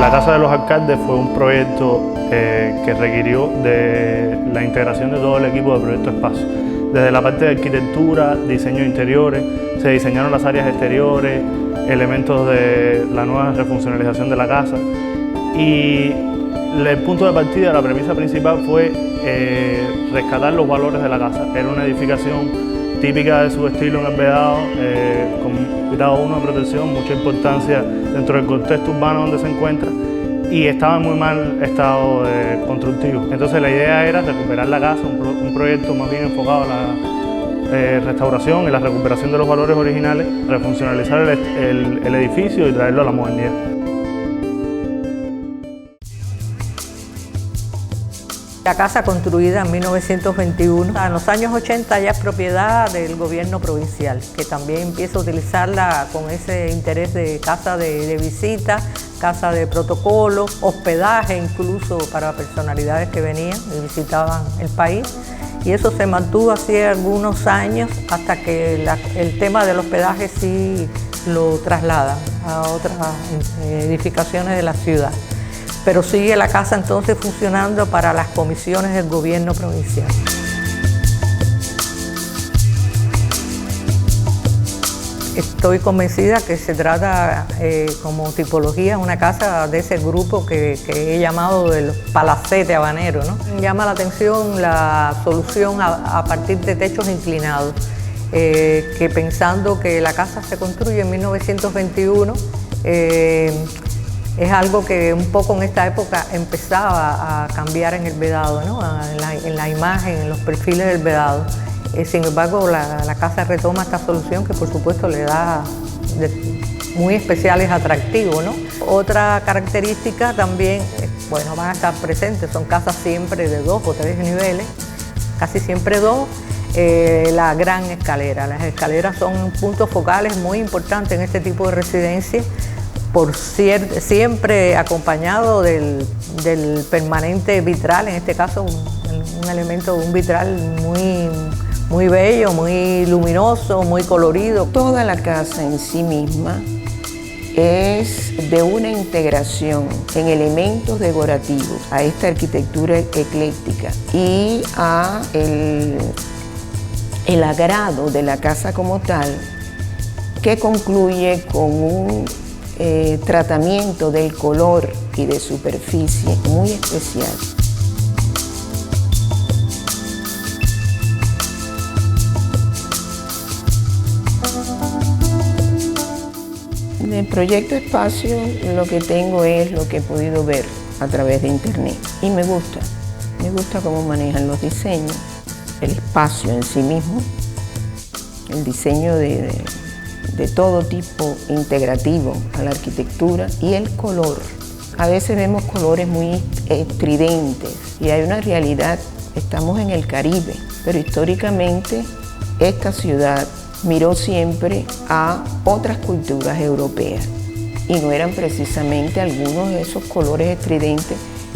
La Casa de los Alcaldes fue un proyecto que requirió de la integración de todo el equipo de Proyecto Espacio. Desde la parte de arquitectura, diseño de interiores, se diseñaron las áreas exteriores, elementos de la nueva refuncionalización de la casa. Y el punto de partida, la premisa principal fue rescatar los valores de la casa. Era una edificación típica de su estilo en el Vedado, con grado 1 de protección, mucha importancia dentro del contexto urbano donde se encuentra, y estaba en muy mal estado constructivo. Entonces la idea era recuperar la casa, un proyecto más bien enfocado a la restauración y la recuperación de los valores originales, refuncionalizar el edificio y traerlo a la modernidad. La casa construida en 1921, en los años 80 ya es propiedad del gobierno provincial, que también empieza a utilizarla con ese interés de casa de visita, casa de protocolo, hospedaje incluso para personalidades que venían y visitaban el país. Y eso se mantuvo así algunos años hasta que el tema del hospedaje sí lo traslada a otras edificaciones de la ciudad. Pero sigue la casa entonces funcionando para las comisiones del gobierno provincial. Estoy convencida que se trata como tipología una casa de ese grupo que he llamado del palacete habanero, ¿no? Llama la atención la solución a partir de techos inclinados, que pensando que la casa se construye en 1921, es algo que un poco en esta época empezaba a cambiar en el Vedado, ¿no? en la imagen, en los perfiles del Vedado. Sin embargo, la casa retoma esta solución que por supuesto le da muy especiales atractivos, ¿no? Otra característica también, bueno, van a estar presentes, son casas siempre de 2 o 3 niveles, casi siempre 2. La gran escalera. Las escaleras son puntos focales muy importantes en este tipo de residencias, siempre acompañado del permanente vitral, en este caso un elemento de un vitral muy bello, muy luminoso, muy colorido. Toda la casa en sí misma es de una integración en elementos decorativos a esta arquitectura ecléctica y a el agrado de la casa como tal, que concluye con un tratamiento del color y de superficie muy especial. Del proyecto Espacio lo que tengo es lo que he podido ver a través de internet y me gusta cómo manejan los diseños, el espacio en sí mismo, el diseño de todo tipo integrativo a la arquitectura y el color. A veces vemos colores muy estridentes y hay una realidad, estamos en el Caribe, pero históricamente esta ciudad miró siempre a otras culturas europeas y no eran precisamente algunos de esos colores estridentes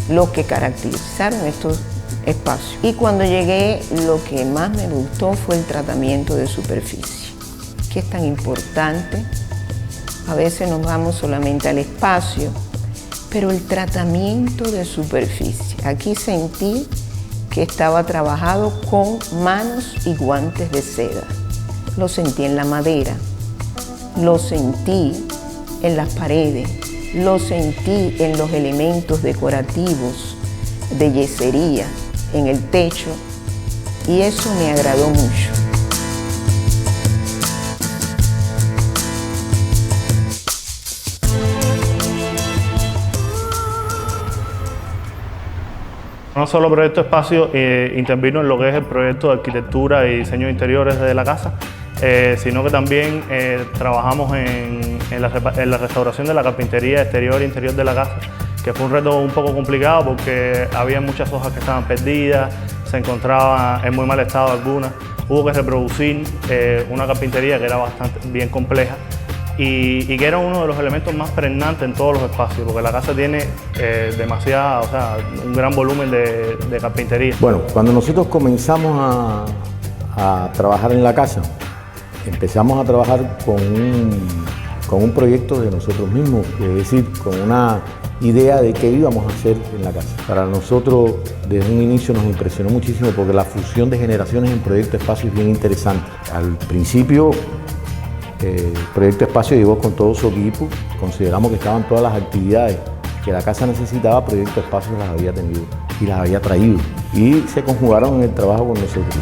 los que caracterizaron estos espacios. Y cuando llegué, lo que más me gustó fue el tratamiento de superficie, que es tan importante. A veces nos vamos solamente al espacio, pero el tratamiento de superficie. Aquí sentí que estaba trabajado con manos y guantes de seda. Lo sentí en la madera, lo sentí en las paredes, lo sentí en los elementos decorativos de yesería, en el techo, y eso me agradó mucho. No solo Proyecto Espacio intervino en lo que es el proyecto de arquitectura y diseño de interiores de la casa, sino que también trabajamos en la restauración de la carpintería exterior e interior de la casa, que fue un reto un poco complicado porque había muchas hojas que estaban perdidas, se encontraban en muy mal estado algunas. Hubo que reproducir una carpintería que era bastante bien compleja y que era uno de los elementos más pregnantes en todos los espacios, porque la casa tiene un gran volumen de carpintería. Bueno, cuando nosotros comenzamos a trabajar en la casa, empezamos a trabajar con con un proyecto de nosotros mismos, es decir, con una idea de qué íbamos a hacer en la casa. Para nosotros, desde un inicio nos impresionó muchísimo porque la fusión de generaciones en Proyecto Espacio es bien interesante. Al principio, Proyecto Espacio llegó con todo su equipo, consideramos que estaban todas las actividades que la casa necesitaba, Proyecto Espacio las había tenido y las había traído y se conjugaron en el trabajo con nosotros.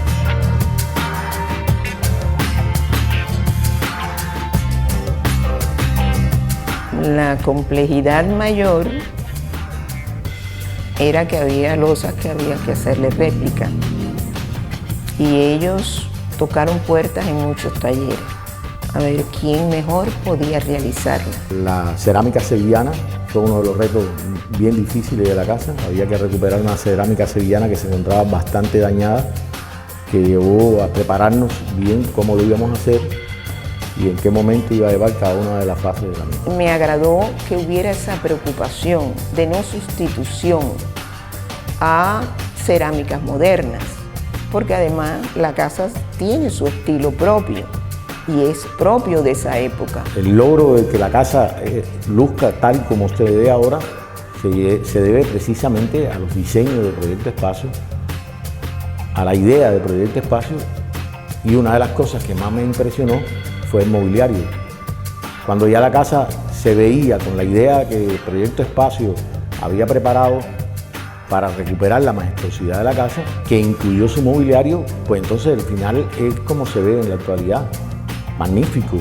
La complejidad mayor era que había losas que había que hacerle réplica y ellos tocaron puertas en muchos talleres a ver quién mejor podía realizarla. La cerámica sevillana fue uno de los retos bien difíciles de la casa. Había que recuperar una cerámica sevillana que se encontraba bastante dañada, que llevó a prepararnos bien cómo lo íbamos a hacer y en qué momento iba a llevar cada una de las fases de la misma. Me agradó que hubiera esa preocupación de no sustitución a cerámicas modernas, porque además la casa tiene su estilo propio y es propio de esa época. El logro de que la casa luzca tal como usted ve ahora se debe precisamente a los diseños de Proyecto Espacio, a la idea de Proyecto Espacio, y una de las cosas que más me impresionó fue el mobiliario. Cuando ya la casa se veía con la idea que Proyecto Espacio había preparado para recuperar la majestuosidad de la casa, que incluyó su mobiliario, pues entonces el final es como se ve en la actualidad. Magnífico,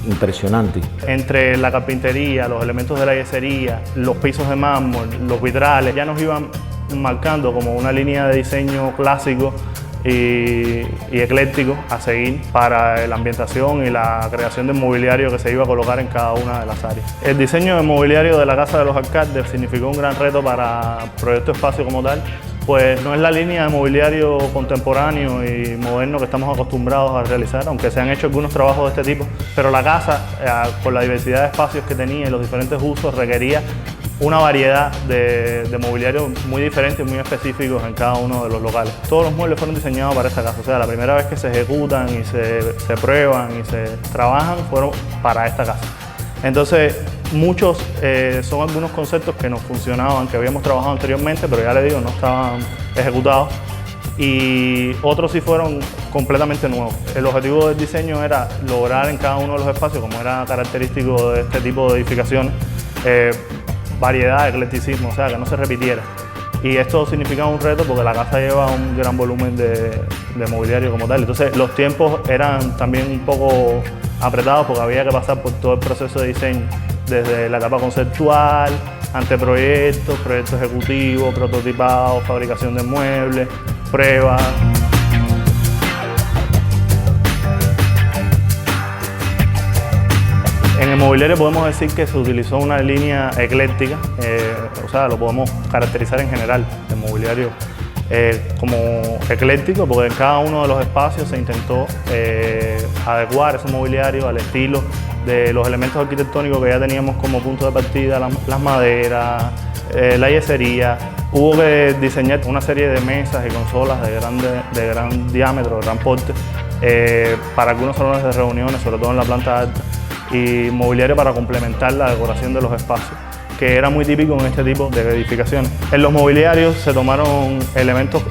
impresionante. Entre la carpintería, los elementos de la yesería, los pisos de mármol, los vitrales, ya nos iban marcando como una línea de diseño clásico y ecléctico a seguir para la ambientación y la creación del mobiliario que se iba a colocar en cada una de las áreas. El diseño del mobiliario de la Casa de los Alcaldes significó un gran reto para Proyecto Espacio como tal, pues no es la línea de mobiliario contemporáneo y moderno que estamos acostumbrados a realizar, aunque se han hecho algunos trabajos de este tipo, pero la casa, con la diversidad de espacios que tenía y los diferentes usos, requería una variedad de mobiliario muy diferentes y muy específicos en cada uno de los locales. Todos los muebles fueron diseñados para esta casa, o sea, la primera vez que se ejecutan y se prueban y se trabajan fueron para esta casa. Entonces, muchos son algunos conceptos que nos funcionaban, que habíamos trabajado anteriormente, pero ya les digo, no estaban ejecutados. Y otros sí fueron completamente nuevos. El objetivo del diseño era lograr en cada uno de los espacios, como era característico de este tipo de edificaciones, variedad, eclecticismo, o sea, que no se repitiera. Y esto significaba un reto porque la casa lleva un gran volumen de mobiliario como tal. Entonces los tiempos eran también un poco apretados porque había que pasar por todo el proceso de diseño, desde la etapa conceptual, anteproyecto, proyecto ejecutivo, prototipado, fabricación de muebles, pruebas. En el mobiliario podemos decir que se utilizó una línea ecléctica, o sea, lo podemos caracterizar en general, el mobiliario como ecléctico, porque en cada uno de los espacios se intentó adecuar ese mobiliario al estilo de los elementos arquitectónicos que ya teníamos como punto de partida, las maderas, la yesería. Hubo que diseñar una serie de mesas y consolas de gran diámetro, de gran porte, para algunos salones de reuniones, sobre todo en la planta alta, y mobiliario para complementar la decoración de los espacios, que era muy típico en este tipo de edificaciones. En los mobiliarios se tomaron elementos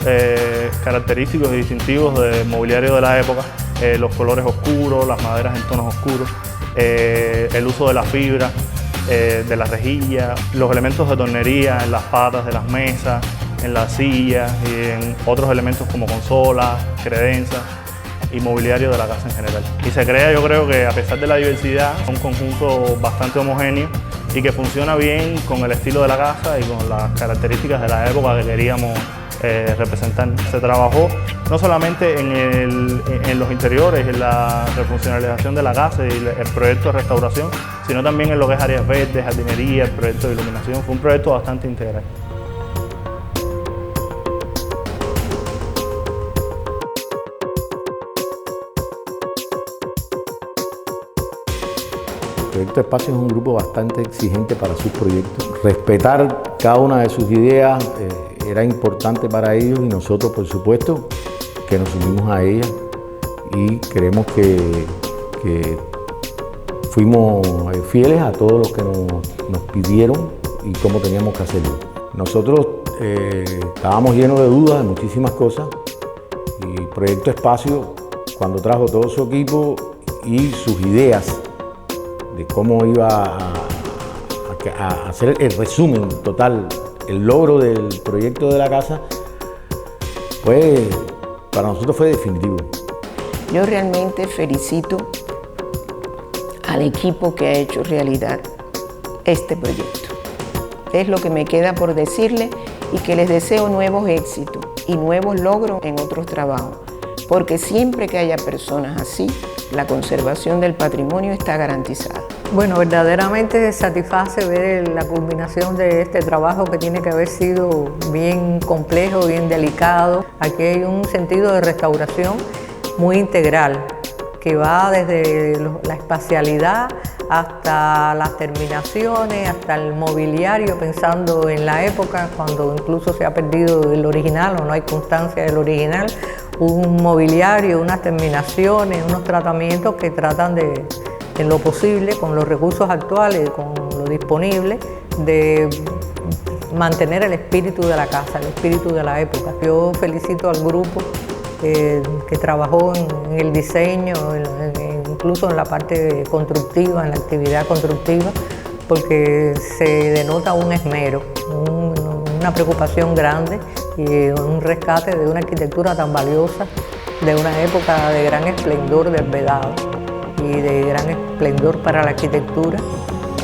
característicos y distintivos del mobiliario de la época, los colores oscuros, las maderas en tonos oscuros, el uso de la fibra, de la rejilla, los elementos de tornería en las patas de las mesas, en las sillas y en otros elementos como consolas, credenzas y mobiliario de la casa en general. Y se crea, yo creo que a pesar de la diversidad, un conjunto bastante homogéneo y que funciona bien con el estilo de la casa y con las características de la época que queríamos representar. Se trabajó no solamente en los interiores, en la refuncionalización de la casa y el proyecto de restauración, sino también en lo que es áreas verdes, jardinería, el proyecto de iluminación. Fue un proyecto bastante integral. Proyecto Espacio es un grupo bastante exigente para sus proyectos. Respetar cada una de sus ideas era importante para ellos y nosotros, por supuesto, que nos unimos a ellas y creemos que fuimos fieles a todo lo que nos pidieron y cómo teníamos que hacerlo. Nosotros estábamos llenos de dudas de muchísimas cosas y Proyecto Espacio, cuando trajo todo su equipo y sus ideas de cómo iba a hacer el resumen total, el logro del proyecto de la casa, pues para nosotros fue definitivo. Yo realmente felicito al equipo que ha hecho realidad este proyecto. Es lo que me queda por decirle y que les deseo nuevos éxitos y nuevos logros en otros trabajos, porque siempre que haya personas así, la conservación del patrimonio está garantizada. Bueno, verdaderamente satisface ver la culminación de este trabajo que tiene que haber sido bien complejo, bien delicado. Aquí hay un sentido de restauración muy integral, que va desde la espacialidad hasta las terminaciones, hasta el mobiliario, pensando en la época cuando incluso se ha perdido el original o no hay constancia del original, un mobiliario, unas terminaciones, unos tratamientos que tratan de, en lo posible, con los recursos actuales, con lo disponible, de mantener el espíritu de la casa, el espíritu de la época. Yo felicito al grupo que trabajó en el diseño, incluso en la parte constructiva, en la actividad constructiva, porque se denota un esmero, una preocupación grande y un rescate de una arquitectura tan valiosa, de una época de gran esplendor del Vedado y de gran esplendor para la arquitectura.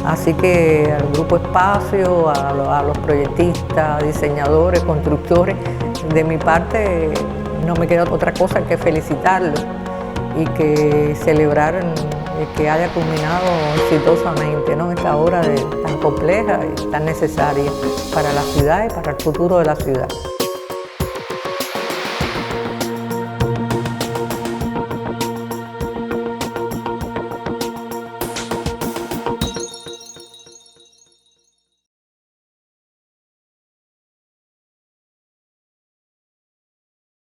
Así que al Grupo Espacio, a los proyectistas, diseñadores, constructores, de mi parte no me queda otra cosa que felicitarlos y que celebrar que haya culminado exitosamente, ¿no?, esta obra tan compleja y tan necesaria para la ciudad y para el futuro de la ciudad.